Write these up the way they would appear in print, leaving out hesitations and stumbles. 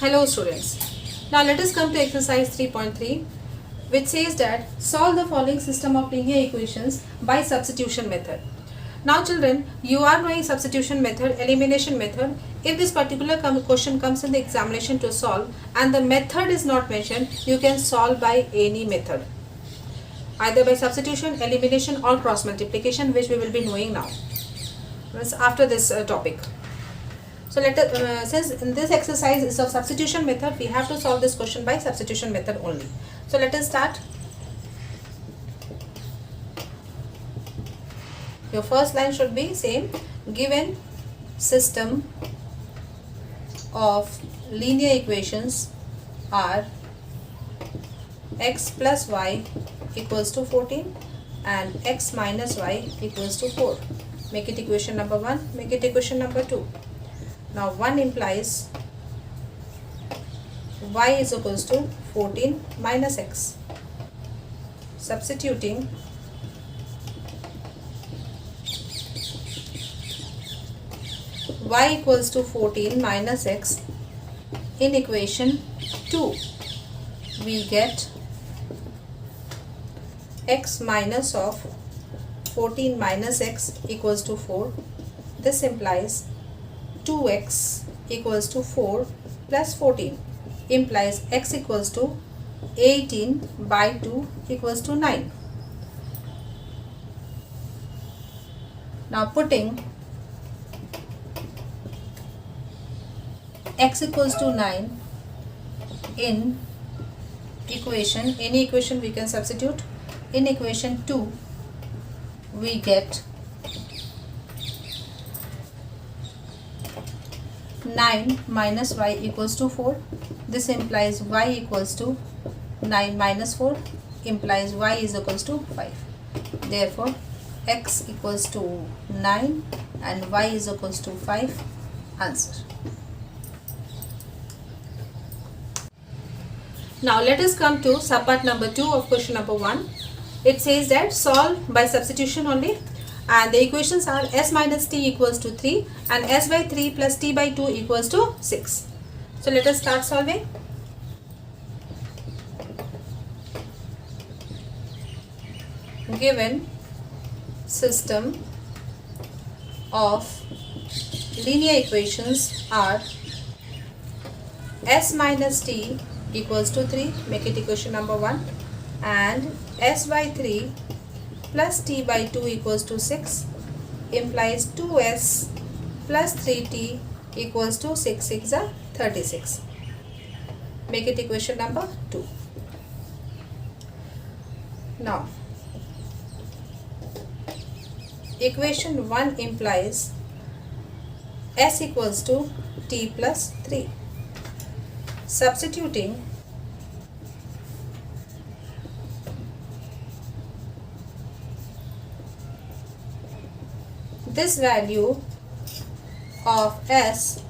Hello students. Now let us come to exercise 3.3, which says that solve the following system of linear equations by substitution method. Now children, you are knowing substitution method, elimination method. If this particular question comes in the examination to solve and the method is not mentioned, you can solve by any method, either by substitution, elimination or cross multiplication, which we will be knowing now after this topic. So since in this exercise is of substitution method, we have to solve this question by substitution method only. So let us start. Your first line should be same. Given system of linear equations are x plus y equals to 14 and x minus y equals to 4. Make it equation number 1, make it equation number 2. Now 1 implies y is equals to 14 minus x. Substituting y equals to 14 minus x in equation 2, we get x minus of 14 minus x equals to 4. This implies 2x equals to 4 plus 14 implies x equals to 18 by 2 equals to 9. Now putting x equals to 9 in equation, any equation we can substitute. In equation 2 we get 9 minus y equals to 4. This implies y equals to 9 minus 4 implies y is equals to 5. Therefore x equals to 9 and y is equals to 5. Answer. Now let us come to subpart number 2 of question number 1. It says that solve by substitution only, and the equations are s minus t equals to 3 and s by 3 plus t by 2 equals to 6. So let us start solving. Given system of linear equations are s minus t equals to 3, make it equation number 1, and s by 3 plus t by 2 equals to 6 implies 2s plus 3t equals to 6 6 are 36. Make it equation number 2. Now equation 1 implies s equals to t plus 3. Substituting this value of s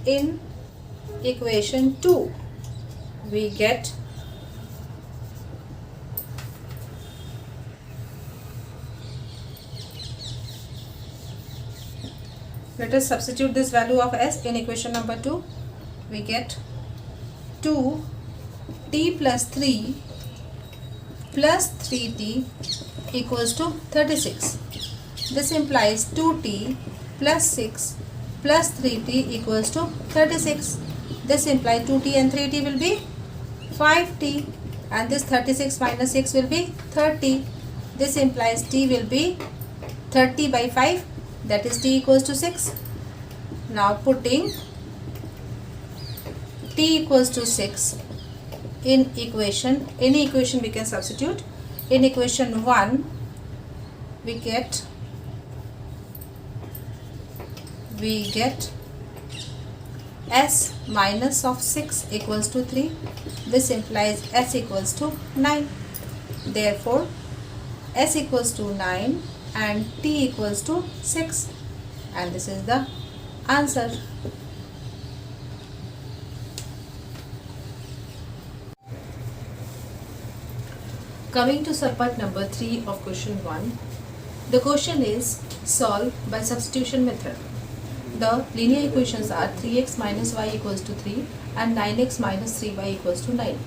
in equation 2, we get let us substitute this value of s in equation number 2. We get 2t plus 3 plus 3t equals to 36. This implies 2t plus 6 plus 3t equals to 36. This implies 2t and 3t will be 5t, and this 36 minus 6 will be 30. This implies t will be 30 by 5, that is t equals to 6. Now putting t equals to 6 in equation, any equation we can substitute. In equation 1 we get s minus of 6 equals to 3. This implies s equals to 9. Therefore s equals to 9 and t equals to 6, and this is the answer. Coming to subpart number 3 of question 1, the question is solve by substitution method. The linear equations are 3x minus y equals to 3 and 9x minus 3y equals to 9.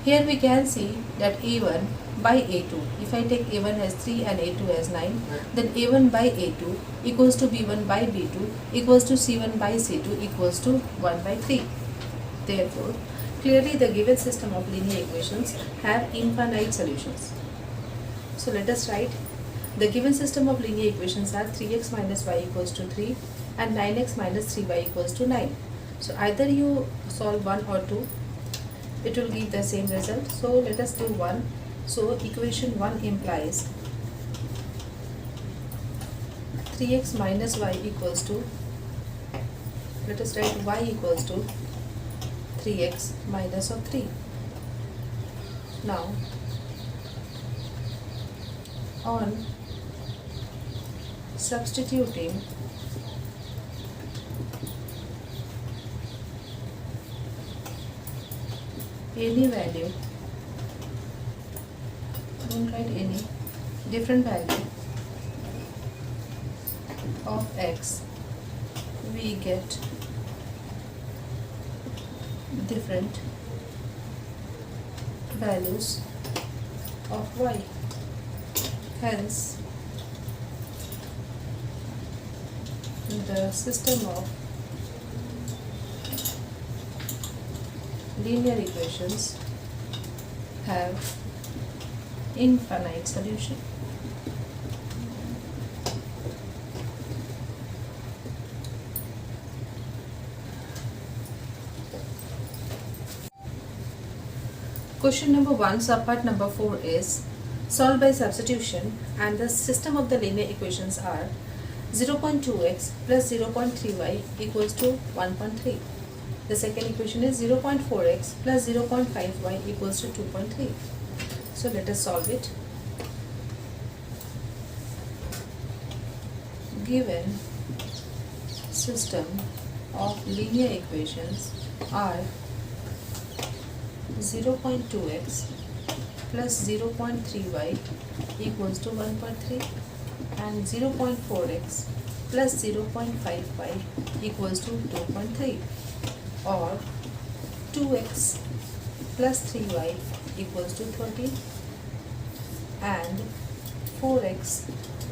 Here we can see that a1 by a2, if I take a1 as 3 and a2 as 9, then a1 by a2 equals to b1 by b2 equals to c1 by c2 equals to 1 by 3. Therefore, clearly the given system of linear equations have infinite solutions. So let us write. The given system of linear equations are 3x minus y equals to 3 and 9x minus 3y equals to 9. So either you solve 1 or 2, it will give the same result. So let us do 1. So equation 1 implies 3x minus y equals to, let us write y equals to 3x minus of 3. Now on substituting any value, don't write any, different value of x, we get different values of y. Hence, the system of linear equations have infinite solution. Question number 1, subpart number 4 is solved by substitution, and the system of the linear equations are 0.2x plus 0.3y equals to 1.3. The second equation is 0.4x plus 0.5y equals to 2.3. So let us solve it. Given system of linear equations are 0.2x plus 0.3y equals to 1.3 and 0.4x plus 0.5y equals to 2.3, or 2x plus 3y equals to 13 and 4x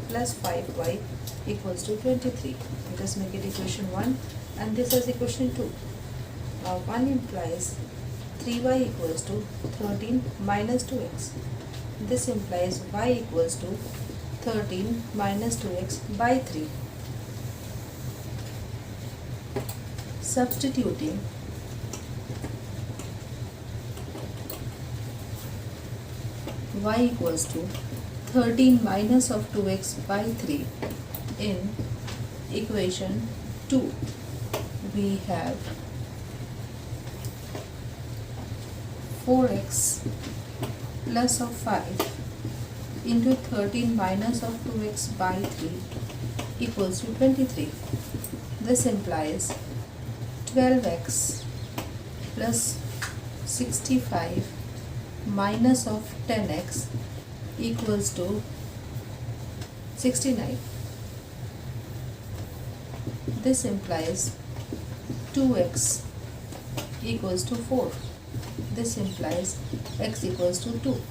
plus 5y equals to 23. Let us make it equation 1 and this is equation 2. Now 1 implies 3y equals to 13 minus 2x. This implies y equals to 13 minus 2x by 3. Substituting y equals to 13 minus of 2x by 3 in equation 2, we have 4x plus of 5 into 13 minus of 2x by 3 equals to 23. This implies 12x plus 65 minus of 10x equals to 69. This implies 2x equals to 4. This implies x equals to 2.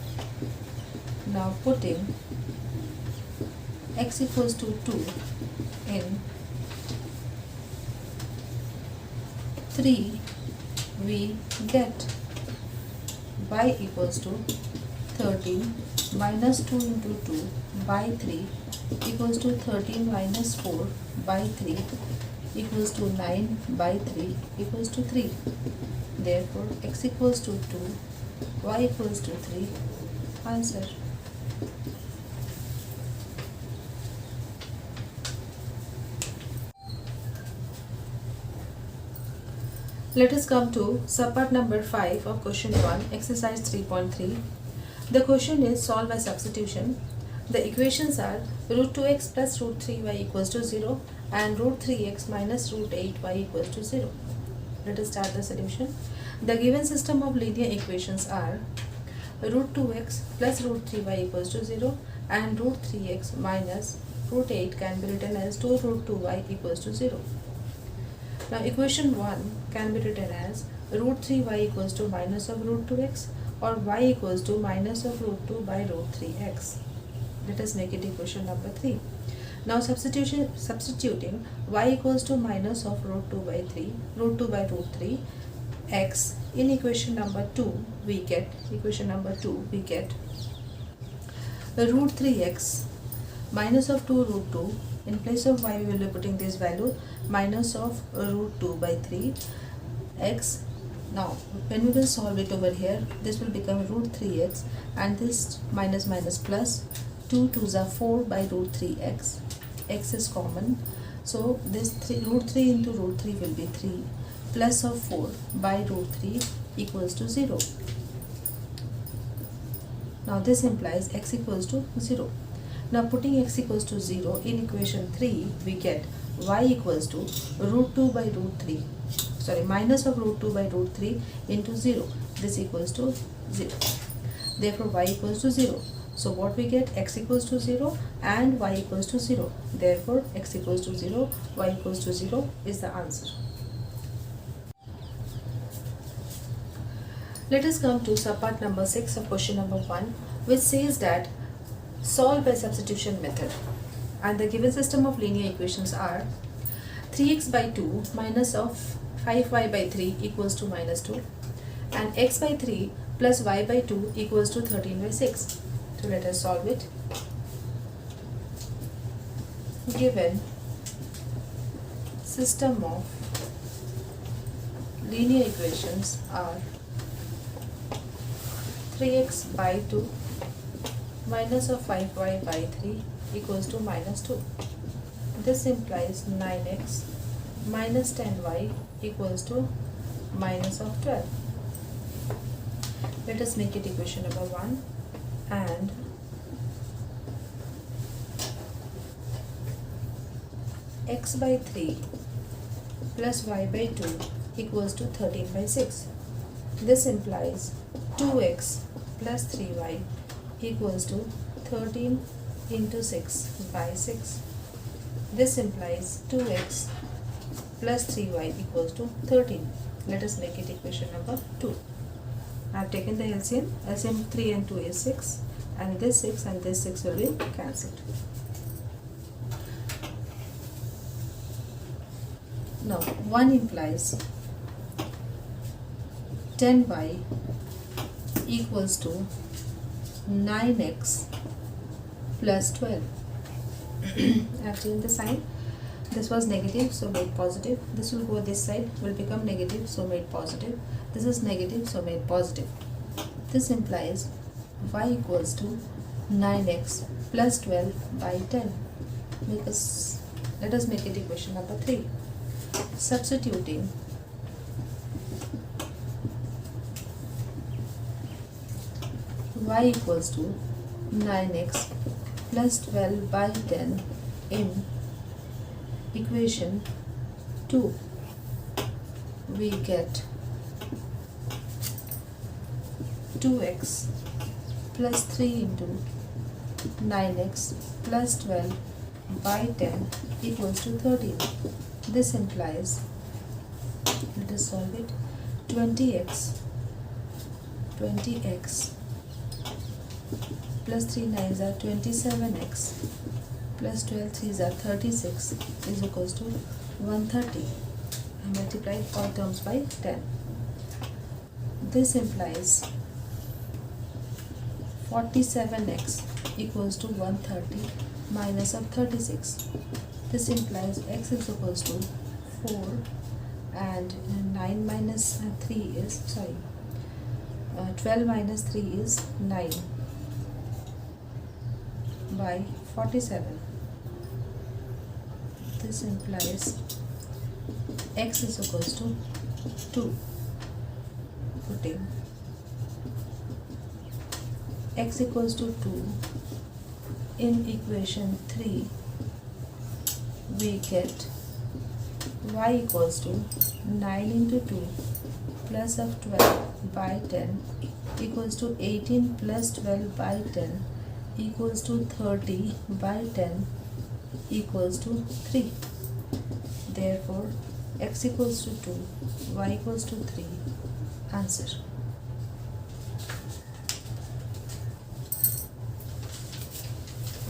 Now putting x equals to 2 in 3, we get y equals to 13 minus 2 into 2 by 3 equals to 13 minus 4 by 3 equals to 9 by 3 equals to 3. Therefore, x equals to 2, y equals to 3. Answer. Let us come to subpart number 5 of question 1, exercise 3.3. The question is solved by substitution. The equations are root 2x plus root 3y equals to 0 and root 3x minus root 8y equals to 0. Let us start the solution. The given system of linear equations are root 2x plus root 3y equals to 0 and root 3x minus root 8 can be written as 2 root 2y equals to 0. Now equation 1 can be written as root 3y equals to minus of root 2x, or y equals to minus of root 2 by root 3x. Let us make it equation number 3. Now substituting y equals to minus of root 2 by root 3 x in equation number 2, we get root 3x minus of 2 root 2. In place of y we will be putting this value minus of root 2 by 3 x. Now when we will solve it over here, this will become root 3x, and this minus minus plus, 2 2s are 4 by root 3x. X is common, so this root 3 into root 3 will be 3, plus of 4 by root 3 equals to 0. Now this implies x equals to 0. Now putting x equals to 0 in equation 3, we get y equals to root 2 by root 3, minus of root 2 by root 3 into 0. This equals to 0. Therefore y equals to 0. So what we get, x equals to 0 and y equals to 0. Therefore x equals to 0, y equals to 0 is the answer. Let us come to subpart number 6 of question number 1, which says that solve by substitution method, and the given system of linear equations are 3x by 2 minus of 5y by 3 equals to minus 2, and x by 3 plus y by 2 equals to 13 by 6. So let us solve it. Given system of linear equations are 3x by 2 minus of 5y by 3 equals to minus 2. This implies 9x minus 10y equals to minus of 12. Let us make it equation number 1, and x by 3 plus y by 2 equals to 13 by 6. This implies 2x plus 3y equals to 13 into 6 by 6. This implies 2x plus 3y equals to 13. Let us make it equation number 2. I have taken the LCM. LCM 3 and 2 is 6, and this 6 and this 6 will be cancelled. Now 1 implies 10y equals to 9x plus 12. I have changed the sign. This was negative, so made positive. This will go this side, will become negative, so made positive. This is negative, so made positive. This implies y equals to 9x plus 12 by 10. Let us make it equation number 3. Substituting y equals to 9x plus 12 by 10 in equation 2, we get 2x plus 3 into 9x plus 12 by 10 equals to 13. This implies, let us solve it, 20x plus 3 9s are 27x plus 12 3s are 36 is equals to 130. I multiplied all terms by 10. This implies 47x equals to 130 minus of 36. This implies x is equals to 4, and 9 minus 3 is 12 minus 3 is 9 by 47. This implies x is equals to 2. Putting x equals to 2 in equation 3, we get y equals to 9 into 2 plus of 12 by 10 equals to 18 plus 12 by 10 equals to 30 by 10 equals to 3. Therefore x equals to 2, y equals to 3. Answer.